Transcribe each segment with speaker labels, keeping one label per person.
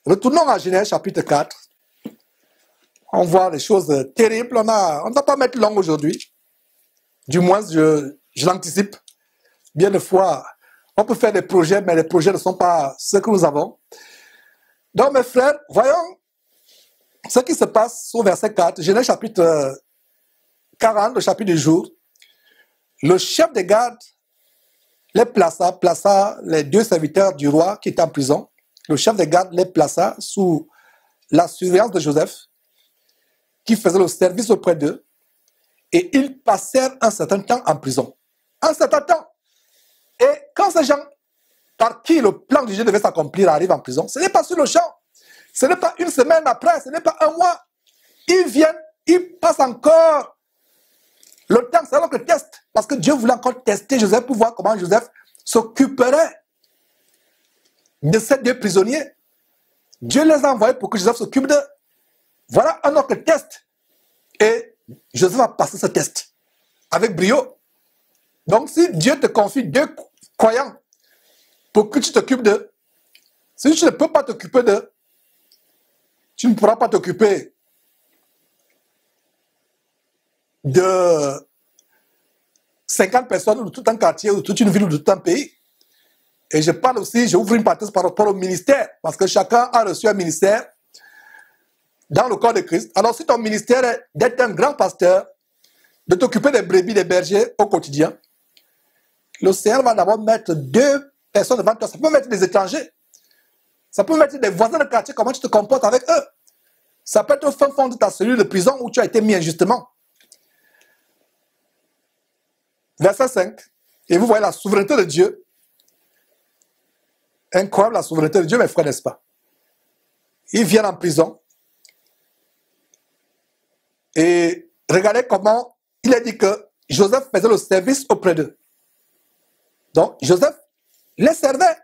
Speaker 1: Retournons à Genèse chapitre 4. On voit des choses terribles. On ne va pas mettre long aujourd'hui. Du moins, je l'anticipe. Bien des fois, on peut faire des projets, mais les projets ne sont pas ceux que nous avons. Donc, mes frères, voyons ce qui se passe au verset 4. Genèse chapitre 40, le chapitre du jour. Le chef des gardes les plaça les deux serviteurs du roi qui étaient en prison. Le chef des gardes les plaça sous la surveillance de Joseph, qui faisait le service auprès d'eux, et ils passèrent un certain temps en prison. Un certain temps. Et quand ces gens par qui le plan du Dieu devait s'accomplir arrivent en prison, ce n'est pas sur le champ, ce n'est pas une semaine après, ce n'est pas un mois. Ils viennent, ils passent encore le temps, c'est alors que test, parce que Dieu voulait encore tester Joseph pour voir comment Joseph s'occuperait de ces deux prisonniers. Dieu les a envoyés pour que Joseph s'occupe d'eux. Voilà un autre test. Et Joseph a passé ce test avec brio. Donc si Dieu te confie deux croyants pour que tu t'occupes d'eux, si tu ne peux pas t'occuper d'eux, tu ne pourras pas t'occuper de 50 personnes ou de tout un quartier ou de toute une ville ou de tout un pays. Et je parle aussi, je ouvre une parenthèse par rapport au ministère, parce que chacun a reçu un ministère dans le corps de Christ. Alors si ton ministère est d'être un grand pasteur, de t'occuper des brebis, des bergers au quotidien, le Seigneur va d'abord mettre deux personnes devant toi. Ça peut mettre des étrangers, ça peut mettre des voisins de quartier, comment tu te comportes avec eux. Ça peut être au fin fond de ta cellule de prison où tu as été mis injustement. Verset 5, et vous voyez la souveraineté de Dieu. Incroyable la souveraineté de Dieu, mes frères, n'est-ce pas? Ils viennent en prison. Et regardez comment il a dit que Joseph faisait le service auprès d'eux. Donc, Joseph les servait.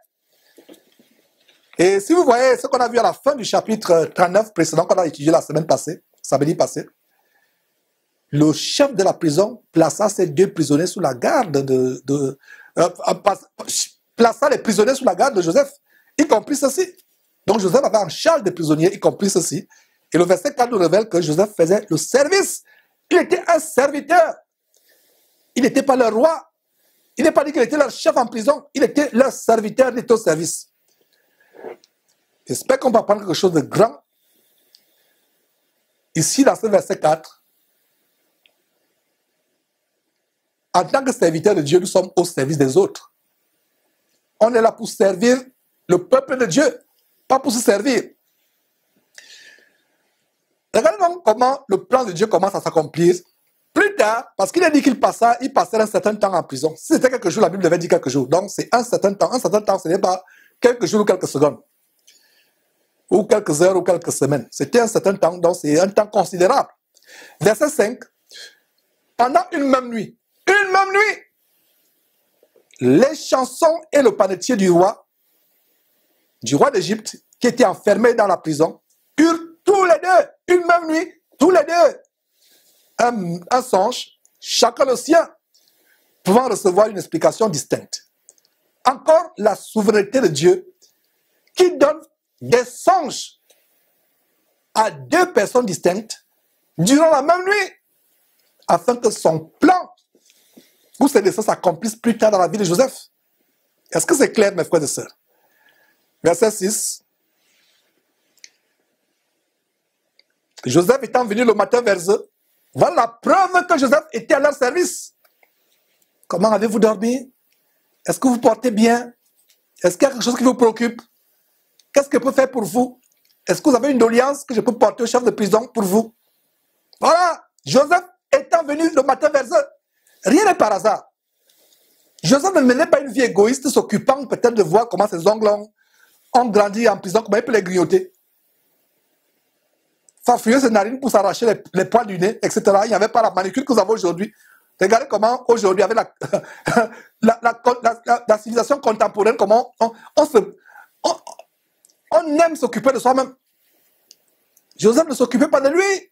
Speaker 1: Et si vous voyez ce qu'on a vu à la fin du chapitre 39 précédent, qu'on a étudié la semaine passée, samedi passé, le chef de la prison plaça ces deux prisonniers sous la garde plaça les prisonniers sous la garde de Joseph, y compris ceci. Donc Joseph avait en charge des prisonniers, y compris ceci. Et le verset 4 nous révèle que Joseph faisait le service. Il était un serviteur. Il n'était pas leur roi. Il n'est pas dit qu'il était leur chef en prison. Il était leur serviteur, il était au service. J'espère qu'on va apprendre quelque chose de grand. Ici, dans ce verset 4, en tant que serviteur de Dieu, nous sommes au service des autres. On est là pour servir le peuple de Dieu, pas pour se servir. Regardez donc comment le plan de Dieu commence à s'accomplir. Plus tard, parce qu'il a dit qu'il passerait un certain temps en prison. Si c'était quelques jours, la Bible devait dire quelques jours. Donc c'est un certain temps. Un certain temps, ce n'est pas quelques jours ou quelques secondes. Ou quelques heures ou quelques semaines. C'était un certain temps, donc c'est un temps considérable. Verset 5. Pendant une même nuit, les chansons et le panetier du roi d'Égypte, qui était enfermé dans la prison, eurent tous les deux, une même nuit, tous les deux, un songe, chacun le sien, pouvant recevoir une explication distincte. Encore la souveraineté de Dieu qui donne des songes à deux personnes distinctes durant la même nuit, afin que son plan pour ses desseins s'accomplissent plus tard dans la vie de Joseph. Est-ce que c'est clair, mes frères et sœurs? Verset 6. Joseph étant venu le matin vers eux, voilà la preuve que Joseph était à leur service. Comment avez-vous dormi? Est-ce que vous portez bien? Est-ce qu'il y a quelque chose qui vous préoccupe? Qu'est-ce que je peux faire pour vous? Est-ce que vous avez une doléance que je peux porter au chef de prison pour vous? Voilà, Joseph étant venu le matin vers eux. Rien n'est par hasard. Joseph ne menait pas une vie égoïste, s'occupant peut-être de voir comment ses ongles ont grandi en prison, comment il peut les grignoter. Farfouiller ses narines pour s'arracher les poils du nez, etc. Il n'y avait pas la manicure que vous avez aujourd'hui. Regardez comment aujourd'hui, avec la civilisation contemporaine, comment on aime s'occuper de soi-même. Joseph ne s'occupait pas de lui.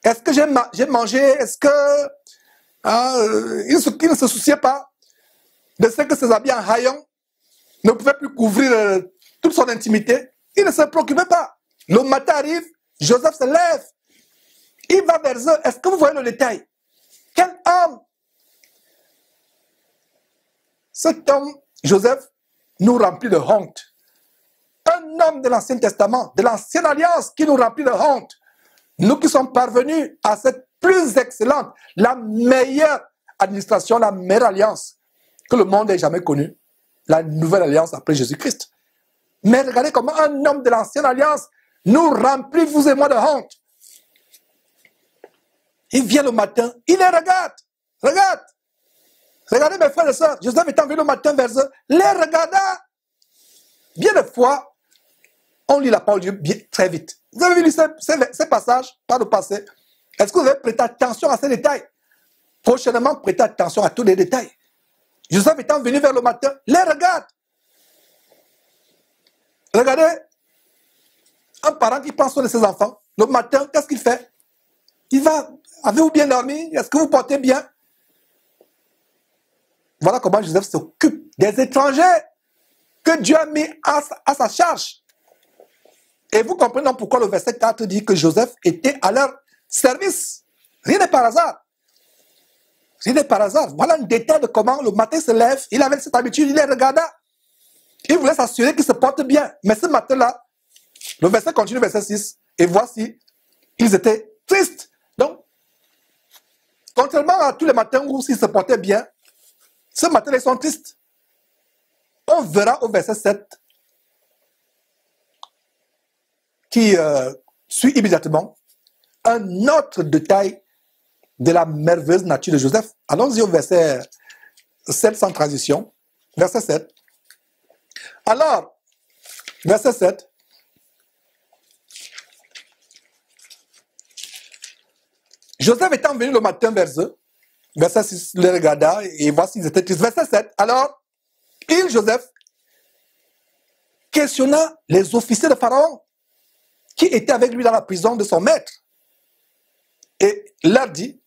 Speaker 1: Est-ce que j'ai mangé? Est-ce que... il ne se souciait pas de ce que ses habits en haillons ne pouvaient plus couvrir toute son intimité. Il ne se préoccupait pas. Le matin arrive, Joseph se lève. Il va vers eux. Est-ce que vous voyez le détail? Quel homme! Cet homme, Joseph, nous remplit de honte. Un homme de l'Ancien Testament, de l'Ancienne Alliance, qui nous remplit de honte. Nous qui sommes parvenus à cette plus excellente, la meilleure administration, la meilleure alliance que le monde ait jamais connue. La nouvelle alliance après Jésus-Christ. Mais regardez comment un homme de l'Ancienne Alliance nous remplit, vous et moi, de honte. Il vient le matin, il les regarde. Regarde. Regardez mes frères et sœurs, Joseph étant venu le matin vers eux, les regarda. Bien de fois, on lit la parole de Dieu très vite. Vous avez vu ces passages par le passé? Est-ce que vous avez prêté attention à ces détails? Prochainement, prêtez attention à tous les détails. Joseph étant venu vers le matin, les regarde. Regardez, un parent qui prend soin de ses enfants, le matin, qu'est-ce qu'il fait? Il va, avez-vous bien dormi? Est-ce que vous portez bien? Voilà comment Joseph s'occupe des étrangers que Dieu a mis à sa charge. Et vous comprenez donc pourquoi le verset 4 dit que Joseph était à leur service. Rien n'est par hasard. Rien n'est par hasard. Voilà un détail de comment le matin se lève, il avait cette habitude, il les regarda. Il voulait s'assurer qu'ils se portent bien. Mais ce matin-là, le verset continue, verset 6, et voici, ils étaient tristes. Donc, contrairement à tous les matins où s'ils se portaient bien, ce matin, ils sont tristes. On verra au verset 7 qui suit immédiatement un autre détail de la merveilleuse nature de Joseph. Allons-y au verset 7 sans transition. Verset 7. Alors, verset 7. Joseph étant venu le matin vers eux, verset 6, les regarda et voici ils étaient tristes. Verset 7. Alors, il, Joseph, questionna les officiers de Pharaon qui étaient avec lui dans la prison de son maître et leur dit,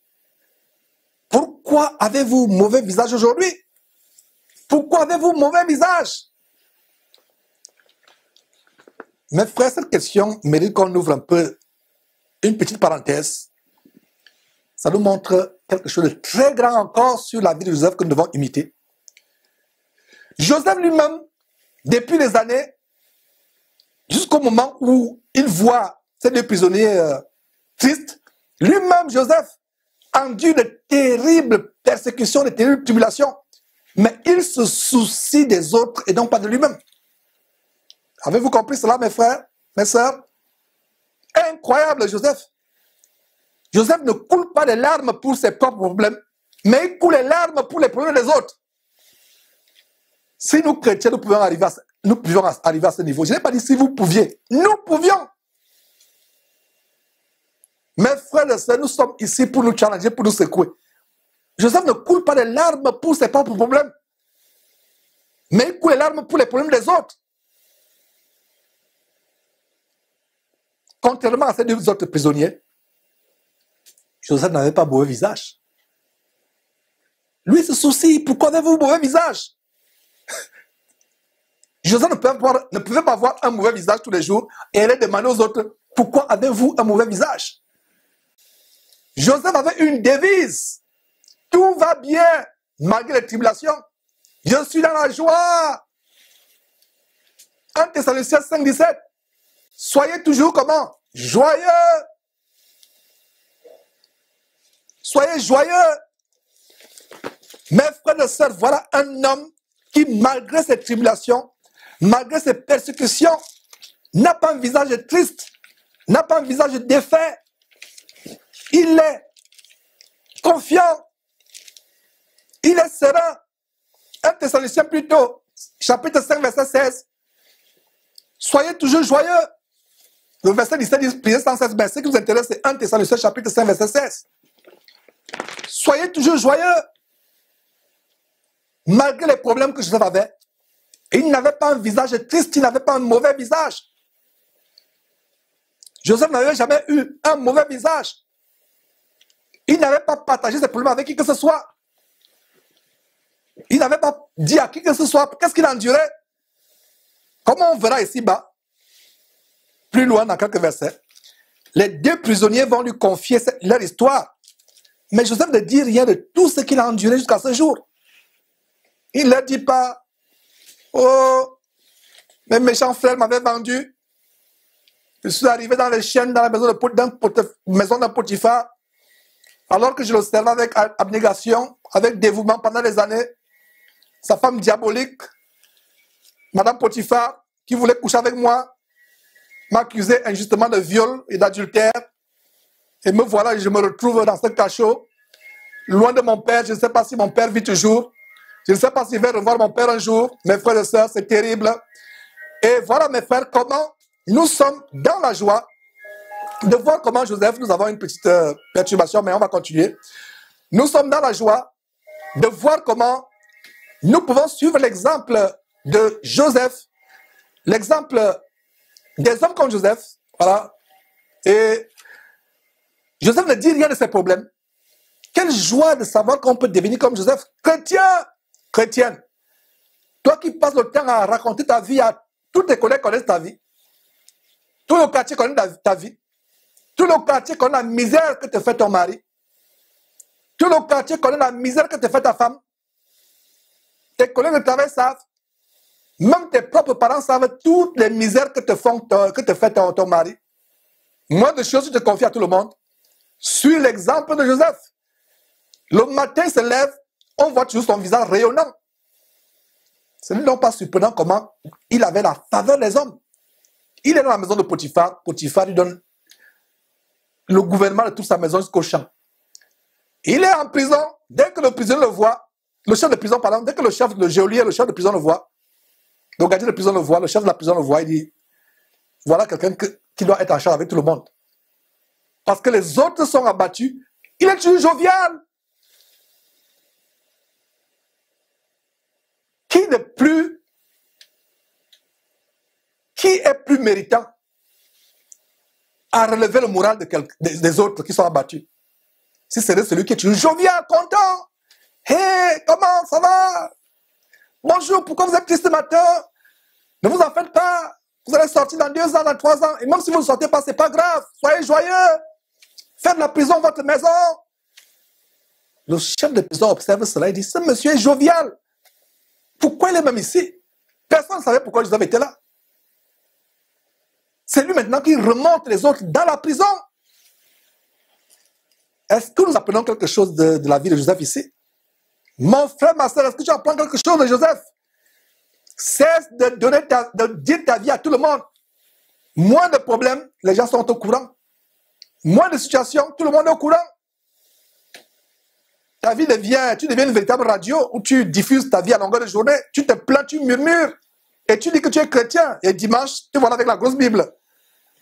Speaker 1: pourquoi avez-vous mauvais visage aujourd'hui? Pourquoi avez-vous mauvais visage? Mes frères, cette question mérite qu'on ouvre un peu une petite parenthèse. Ça nous montre quelque chose de très grand encore sur la vie de Joseph que nous devons imiter. Joseph lui-même, depuis des années, jusqu'au moment où il voit ces deux prisonniers tristes, lui-même, Joseph, endure de terribles persécutions, de terribles tribulations, mais il se soucie des autres et non pas de lui-même. Avez-vous compris cela, mes frères, mes sœurs? Incroyable, Joseph. Joseph ne coule pas des larmes pour ses propres problèmes, mais il coule les larmes pour les problèmes des autres. Si nous, chrétiens, nous pouvions arriver à ce niveau, je n'ai pas dit si vous pouviez, nous pouvions. Mes frères et sœurs, nous sommes ici pour nous challenger, pour nous secouer. Joseph ne coule pas des larmes pour ses propres problèmes, mais il coule les larmes pour les problèmes des autres. Contrairement à ces deux autres prisonniers, Joseph n'avait pas mauvais visage. Lui se soucie, pourquoi avez-vous mauvais visage? Joseph ne pouvait pas avoir un mauvais visage tous les jours et aller demander aux autres, pourquoi avez-vous un mauvais visage? Joseph avait une devise, tout va bien malgré les tribulations. Je suis dans la joie. 1 Thessaloniciens 5,17. Soyez toujours comment? Joyeux. Soyez joyeux. Mes frères et sœurs, voilà un homme qui, malgré ses tribulations, malgré ses persécutions, n'a pas un visage triste, n'a pas un visage défait. Il est confiant. Il est serein. 1 Thessaloniciens plutôt, chapitre 5, verset 16. Soyez toujours joyeux. Le verset 17 dit, priez sans cesse. Mais ce qui vous intéresse, c'est 1 Thessaloniciens chapitre 5, verset 16. Soyez toujours joyeux. Malgré les problèmes que Joseph avait, il n'avait pas un visage triste, il n'avait pas un mauvais visage. Joseph n'avait jamais eu un mauvais visage. Il n'avait pas partagé ses problèmes avec qui que ce soit. Il n'avait pas dit à qui que ce soit qu'est-ce qu'il endurait. Comme on verra ici-bas, plus loin dans quelques versets, les deux prisonniers vont lui confier leur histoire. Mais Joseph ne dit rien de tout ce qu'il a enduré jusqu'à ce jour. Il ne leur dit pas, oh, mes méchants frères m'avaient vendu. Je suis arrivé dans les chaînes, dans la maison d'un Potiphar, alors que je le servais avec abnégation, avec dévouement pendant des années. Sa femme diabolique, Madame Potiphar, qui voulait coucher avec moi, m'accusait injustement de viol et d'adultère. Et me voilà, je me retrouve dans ce cachot, loin de mon père. Je ne sais pas si mon père vit toujours. Je ne sais pas si je vais revoir mon père un jour. Mes frères et sœurs, c'est terrible. Et voilà, mes frères, comment nous sommes dans la joie de voir comment Joseph, nous avons une petite perturbation, mais on va continuer. Nous sommes dans la joie de voir comment nous pouvons suivre l'exemple de Joseph, l'exemple des hommes comme Joseph. Voilà. Et Joseph ne dit rien de ses problèmes. Quelle joie de savoir qu'on peut devenir comme Joseph, chrétien, chrétienne. Toi qui passes le temps à raconter ta vie à tous tes collègues connaissent ta vie. Tout le quartier connaît ta vie. Tout le quartier connaît la misère que te fait ton mari. Tout le quartier connaît la misère que te fait ta femme. Tes collègues de travail savent. Même tes propres parents savent toutes les misères que te fait ton mari. Moins de choses, tu te confies à tout le monde. Suis l'exemple de Joseph. Le matin, il se lève, on voit toujours son visage rayonnant. Ce n'est donc pas surprenant comment il avait la faveur des hommes. Il est dans la maison de Potiphar. Potiphar lui donne le gouvernement de toute sa maison jusqu'au champ. Il est en prison. Dès que le prisonnier le voit, le chef de prison, pardon, dès que le geôlier, le chef de prison le voit, le gardien de prison le voit, le chef de la prison le voit, il dit, voilà quelqu'un qui doit être en charge avec tout le monde. Parce que les autres sont abattus. Il est toujours jovial. Qui est plus méritant à relever le moral des autres qui sont abattus? Si c'est celui qui est toujours jovial, content. Hey, comment ça va? Bonjour, pourquoi vous êtes triste ce matin? Ne vous en faites pas. Vous allez sortir dans 2 ans, dans 3 ans. Et même si vous ne sortez pas, ce n'est pas grave. Soyez joyeux. Faites de la prison votre maison. Le chef de prison observe cela et dit, ce monsieur est jovial. Pourquoi il est même ici? Personne ne savait pourquoi Joseph était là. C'est lui maintenant qui remonte les autres dans la prison. Est-ce que nous apprenons quelque chose de la vie de Joseph ici? Mon frère, ma soeur, est-ce que tu apprends quelque chose de Joseph? Cesse de dire ta vie à tout le monde. Moins de problèmes, les gens sont au courant. Moins de situations, tout le monde est au courant. Ta vie tu deviens une véritable radio où tu diffuses ta vie à longueur de journée. Tu te plains, tu murmures. Et tu dis que tu es chrétien. Et dimanche, tu vois avec la grosse Bible.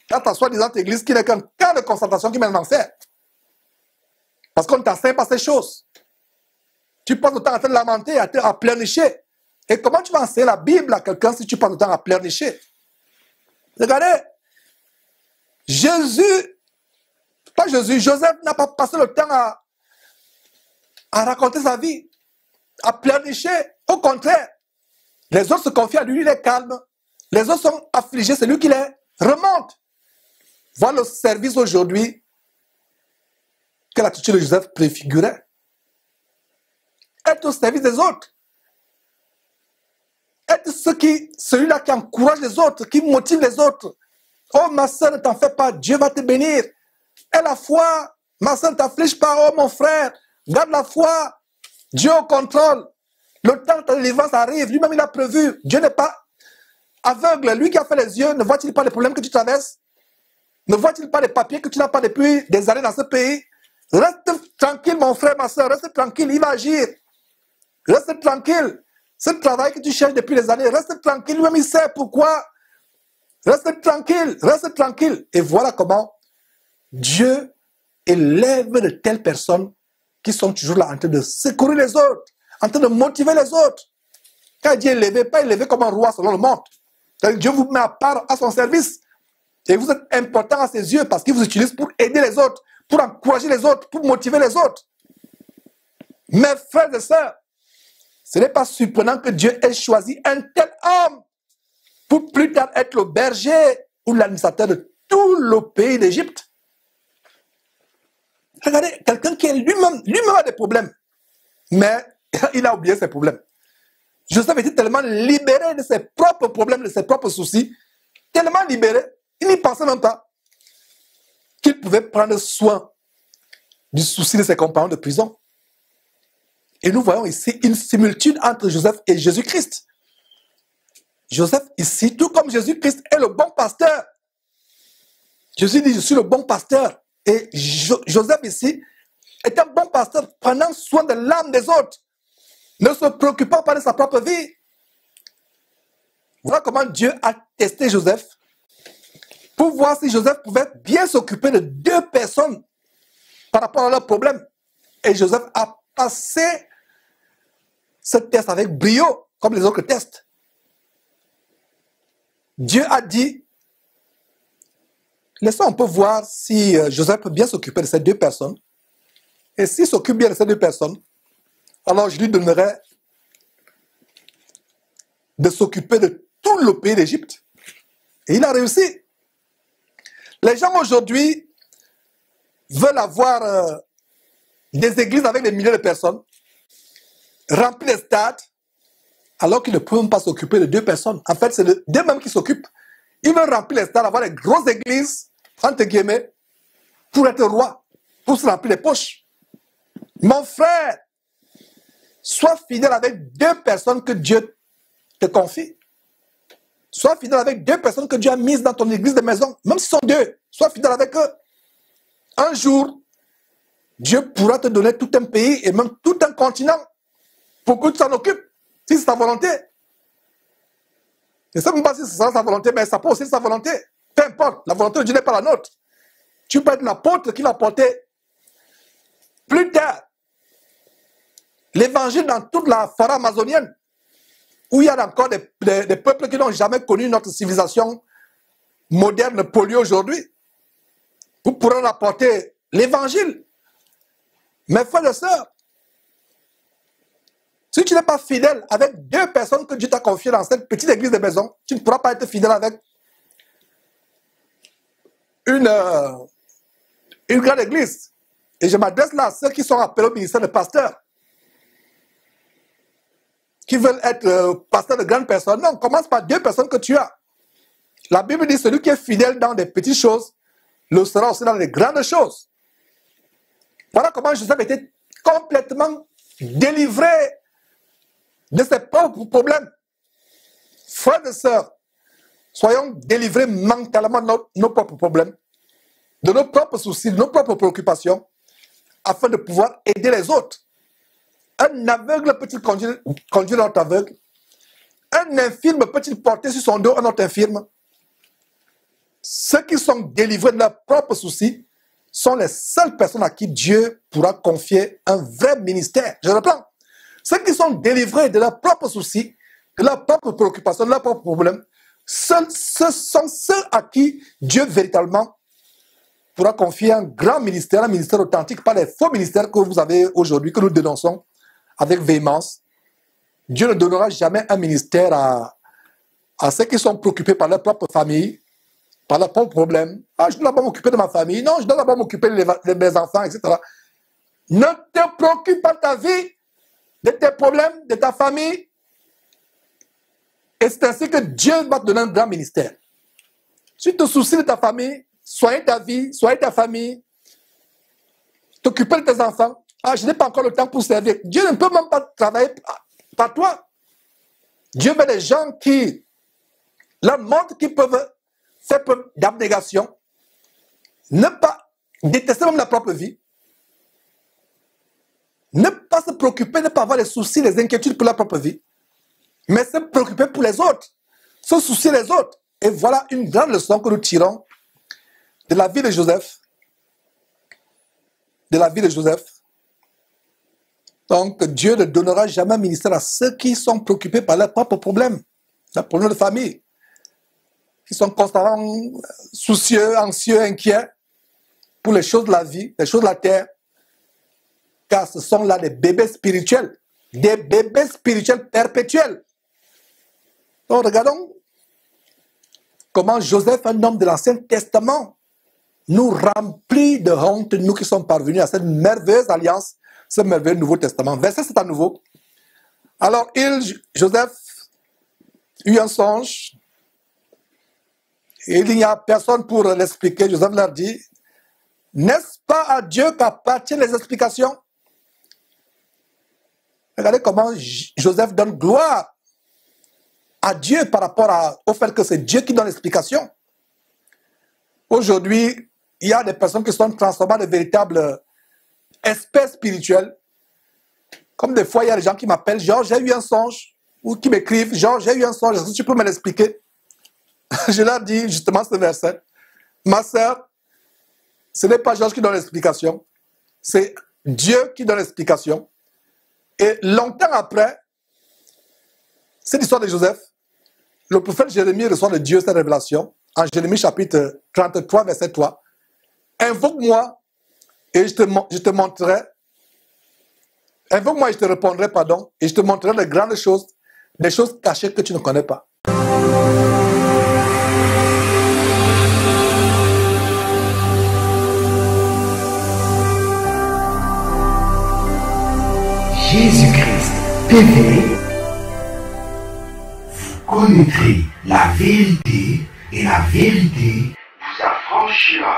Speaker 1: Dans ta soi-disant église qui n'est qu'un cas de constatation qui mène en enfer. Parce qu'on ne t'enseigne pas ces choses. Tu passes le temps à te lamenter, à pleurnicher. Et comment tu vas enseigner la Bible à quelqu'un si tu passes le temps à pleurnicher? Regardez. Joseph n'a pas passé le temps à raconter sa vie, à pleurnicher. Au contraire, les autres se confient à lui, il est calme. Les autres sont affligés, c'est lui qui les remonte. Voilà le service aujourd'hui que l'attitude de Joseph préfigurait. Être au service des autres. Être celui-là qui encourage les autres, qui motive les autres. Oh ma soeur, ne t'en fais pas, Dieu va te bénir. Aie la foi, ma soeur, ne t'afflige pas, oh mon frère. Garde la foi, Dieu au contrôle. Le temps de ta délivrance arrive, lui-même il a prévu. Dieu n'est pas aveugle. Lui qui a fait les yeux, ne voit-il pas les problèmes que tu traverses? Ne voit-il pas les papiers que tu n'as pas depuis des années dans ce pays? Reste tranquille, mon frère, ma soeur, reste tranquille, il va agir. Reste tranquille. Ce travail que tu cherches depuis des années, reste tranquille, lui-même il sait pourquoi. Reste tranquille, reste tranquille. Et voilà comment Dieu élève de telles personnes qui sont toujours là en train de secourir les autres, en train de motiver les autres. Quand Dieu est élevé, pas élevé comme un roi selon le monde. Dieu vous met à part à son service. Et vous êtes important à ses yeux parce qu'il vous utilise pour aider les autres, pour encourager les autres, pour motiver les autres. Mes frères et sœurs, ce n'est pas surprenant que Dieu ait choisi un tel homme pour plus tard être le berger ou l'administrateur de tout le pays d'Égypte. Regardez, quelqu'un qui est lui-même a des problèmes, mais il a oublié ses problèmes. Joseph était tellement libéré de ses propres problèmes, de ses propres soucis, tellement libéré, il n'y pensait même pas qu'il pouvait prendre soin du souci de ses compagnons de prison. Et nous voyons ici une similitude entre Joseph et Jésus-Christ. Joseph ici, tout comme Jésus-Christ, est le bon pasteur. Jésus dit, je suis le bon pasteur. Et Joseph ici est un bon pasteur prenant soin de l'âme des autres, ne se préoccupant pas de sa propre vie. Voilà comment Dieu a testé Joseph pour voir si Joseph pouvait bien s'occuper de deux personnes par rapport à leurs problèmes. Et Joseph a passé ce test avec brio, comme les autres tests. Dieu a dit, laissons un peu voir si Joseph peut bien s'occuper de ces deux personnes. Et s'il s'occupe bien de ces deux personnes, alors je lui donnerai de s'occuper de tout le pays d'Égypte. Et il a réussi. Les gens aujourd'hui veulent avoir des églises avec des milliers de personnes, remplir les stades, alors qu'ils ne peuvent même pas s'occuper de deux personnes. En fait, c'est d'eux-mêmes qui s'occupent. Ils veulent remplir les stades, avoir des grosses églises, entre guillemets, pour être roi, pour se remplir les poches. Mon frère, sois fidèle avec deux personnes que Dieu te confie. Sois fidèle avec deux personnes que Dieu a mises dans ton église de maison, même si ce sont deux. Sois fidèle avec eux. Un jour, Dieu pourra te donner tout un pays et même tout un continent pour que tu t'en occupes, si c'est sa volonté. Je ne sais même pas si c'est sa volonté, mais ça peut aussi être sa volonté. Peu importe, la volonté de Dieu n'est pas la nôtre. Tu peux être l'apôtre qui va porter plus tard l'évangile dans toute la forêt amazonienne, où il y a encore des peuples qui n'ont jamais connu notre civilisation moderne polluée aujourd'hui. Vous pourrez apporter l'évangile. Mais frères et sœurs, si tu n'es pas fidèle avec deux personnes que Dieu t'a confiées dans cette petite église de maison, tu ne pourras pas être fidèle avec une grande église. Et je m'adresse là à ceux qui sont appelés au ministère de pasteur, qui veulent être pasteurs de grandes personnes. Non, commence par deux personnes que tu as. La Bible dit, celui qui est fidèle dans des petites choses, le sera aussi dans les grandes choses. Voilà comment Joseph était complètement délivré de ses propres problèmes. Frères et sœurs, soyons délivrés mentalement de nos propres problèmes, de nos propres soucis, de nos propres préoccupations, afin de pouvoir aider les autres. Un aveugle peut-il conduire un autre aveugle? Un infirme peut-il porter sur son dos un autre infirme? Ceux qui sont délivrés de leurs propres soucis sont les seules personnes à qui Dieu pourra confier un vrai ministère. Je reprends. Ceux qui sont délivrés de leurs propres soucis, de leurs propres préoccupations, de leurs propres problèmes, ce sont ceux à qui Dieu véritablement pourra confier un grand ministère, un ministère authentique, pas les faux ministères que vous avez aujourd'hui, que nous dénonçons avec véhémence. Dieu ne donnera jamais un ministère à ceux qui sont préoccupés par leur propre famille, par leurs propres problèmes. Ah, je dois d'abord m'occuper de ma famille. Non, je dois d'abord m'occuper de mes enfants, etc. Ne te préoccupe pas de ta vie, de tes problèmes, de ta famille. Et c'est ainsi que Dieu va te donner un grand ministère. Si tu te soucies de ta famille, soigner ta vie, soigner ta famille, t'occuper de tes enfants. Ah, je n'ai pas encore le temps pour servir. Dieu ne peut même pas travailler par toi. Dieu veut des gens qui leur montrent qu'ils peuvent faire preuve d'abnégation, ne pas détester même la propre vie, ne pas se préoccuper, ne pas avoir les soucis, les inquiétudes pour la propre vie, mais se préoccuper pour les autres, se soucier des autres. Et voilà une grande leçon que nous tirons de la vie de Joseph. De la vie de Joseph. Donc, Dieu ne donnera jamais un ministère à ceux qui sont préoccupés par leurs propres problèmes, leurs problèmes de famille, qui sont constamment soucieux, anxieux, inquiets pour les choses de la vie, les choses de la terre, car ce sont là des bébés spirituels perpétuels. Donc, regardons comment Joseph, un homme de l'Ancien Testament, nous remplit de honte, nous qui sommes parvenus à cette merveilleuse alliance, ce merveilleux Nouveau Testament. Verset 7 à nouveau. Alors, Joseph, eut un songe, et il n'y a personne pour l'expliquer. Joseph leur dit, n'est-ce pas à Dieu qu'appartiennent les explications? Regardez comment Joseph donne gloire à Dieu par rapport au fait que c'est Dieu qui donne l'explication. Aujourd'hui, il y a des personnes qui sont transformées en de véritables experts spirituels. Comme des fois, il y a des gens qui m'appellent, genre, j'ai eu un songe, ou qui m'écrivent, genre, j'ai eu un songe, est-ce que tu peux me l'expliquer? Je leur dis justement ce verset. Ma sœur, ce n'est pas Georges qui donne l'explication, c'est Dieu qui donne l'explication. Et longtemps après, c'est l'histoire de Joseph. Le prophète Jérémie reçoit de Dieu cette révélation, en Jérémie chapitre 33, verset 3. Invoque-moi et je te montrerai. Invoque-moi et je te répondrai, pardon, et je te montrerai de grandes choses, des choses cachées que tu ne connais pas.
Speaker 2: Jésus-Christ TV, vous connaîtrez la vérité et la vérité vous affranchira.